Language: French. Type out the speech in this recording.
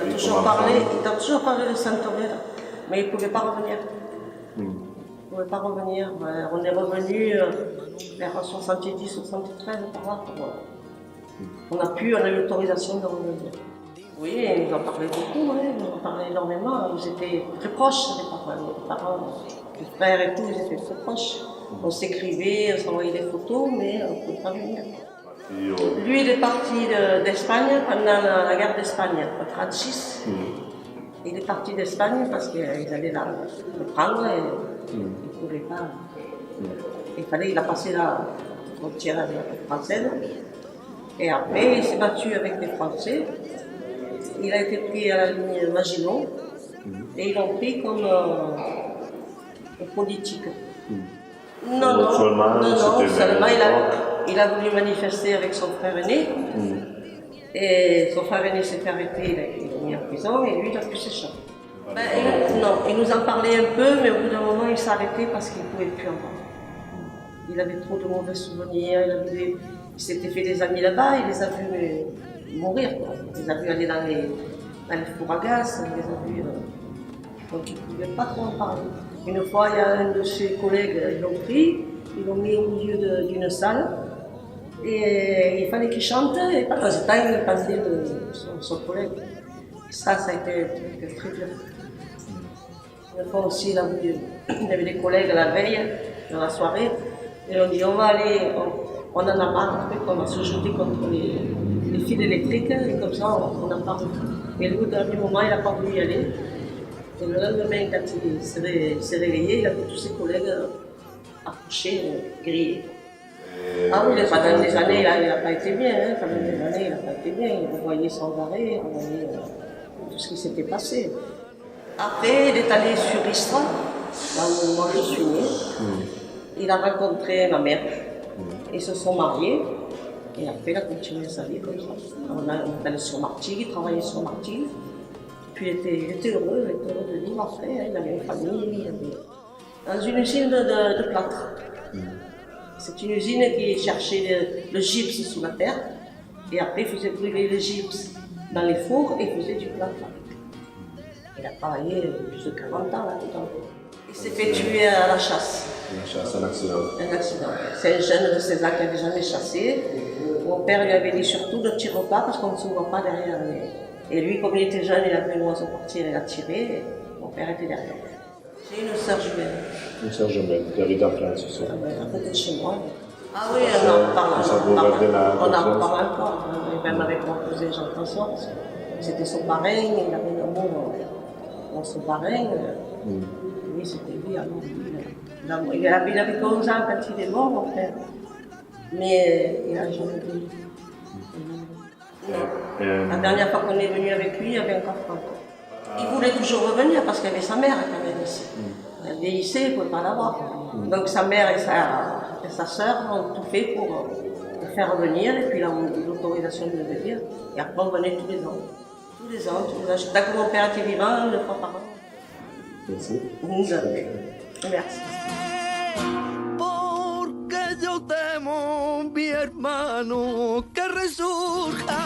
il a toujours parlé de Saint-Omer, mais il ne pouvait pas revenir. Il ne pouvait pas revenir. On est revenu vers 70, 73 par là. On a eu l'autorisation de revenir. Oui, ils en parlaient beaucoup, ils en parlaient énormément. Ils étaient très proches, les parents, les frères et tout, ils étaient très proches. On s'écrivait, on s'envoyait des photos, mais on ne pouvait pas venir. Lui, il est parti d'Espagne pendant la guerre d'Espagne, en 1936. Il est parti d'Espagne parce qu'ils allaient le prendre et il ne pouvait pas. Il a passé la frontière française. Et après, il s'est battu avec des Français. Il a été pris à la ligne Maginot et ils l'ont pris comme politique. Non, seulement il a voulu manifester avec son frère aîné. Et son frère aîné s'est fait arrêter, il a été mis en prison et lui il a pu s'échapper. Il nous en parlait un peu, mais au bout d'un moment il s'est arrêté parce qu'il ne pouvait plus en parler. Il avait trop de mauvais souvenirs, il s'était fait des amis là-bas, il les a vus mourir. Il les a vus aller dans les fours à gaz, il les a vus. Donc il ne pouvait pas trop en parler. Une fois, il y a un de ses collègues, ils l'ont pris, ils l'ont mis au milieu d'une salle. Et il fallait qu'il chante, et pendant ce temps, il parlait de son collègue. Et ça a été très dur. Une fois aussi, il y avait des collègues la veille, dans la soirée, et on dit on va aller, on en a marre, on va se jeter contre les fils électriques, et comme ça, on n'en parle plus. Et lui, au dernier moment, il n'a pas voulu y aller. Et le lendemain, quand il s'est réveillé, il a vu tous ses collègues accouchés, grillés. Ah oui, pendant des années, il n'a pas été bien. Pendant des années, il n'a pas été bien. Il voyait sans arrêt, il voyait tout ce qui s'était passé. Après, il est allé sur Istres, là où moi je suis née. Il a rencontré ma mère. Ils se sont mariés. Et après, il a continué sa vie comme ça. On est allé sur Martigues, il travaillait sur Martigues. Puis il était heureux de vivre après. Il avait une famille, dans une usine de plâtre. C'est une usine qui cherchait le gypse sous la terre et après il faisait brûler le gypse dans les fours et faisait du plâtre. Il a travaillé plus de 40 ans là-dedans. Il s'est fait tuer à la chasse. Une chasse, un accident. Un accident. C'est un jeune de 16 ans qui n'avait jamais chassé. Mon père lui avait dit surtout ne tire pas parce qu'on ne se voit pas derrière. Et lui, comme il était jeune, il a vu l'oiseau partir et il a tiré. Et mon père était derrière. J'ai une sœur jumelle. Une sœur jumelle, qui habite en France, c'est ça? À côté de chez moi. Ah oui, on en parle encore. Et même avec mon cousin Jean-François, c'était son parrain, il avait un amour dans son parrain. Oui, c'était lui, alors il avait 11 ans quand il est mort, mon frère. Mais il n'a jamais vu. La dernière fois qu'on est venu avec lui, il avait encore 30 ans. Il voulait toujours revenir parce qu'il y avait sa mère quand même ici. Elle vieillissait, il ne pouvait pas l'avoir. Donc sa mère et sa sœur ont tout fait pour le faire revenir et puis il a eu l'autorisation de venir. Et après on venait tous les ans. Tous les ans. Dès que mon père était vivant, 2 fois par an. Merci. Merci. Porque yo temo, mi hermano, que resurja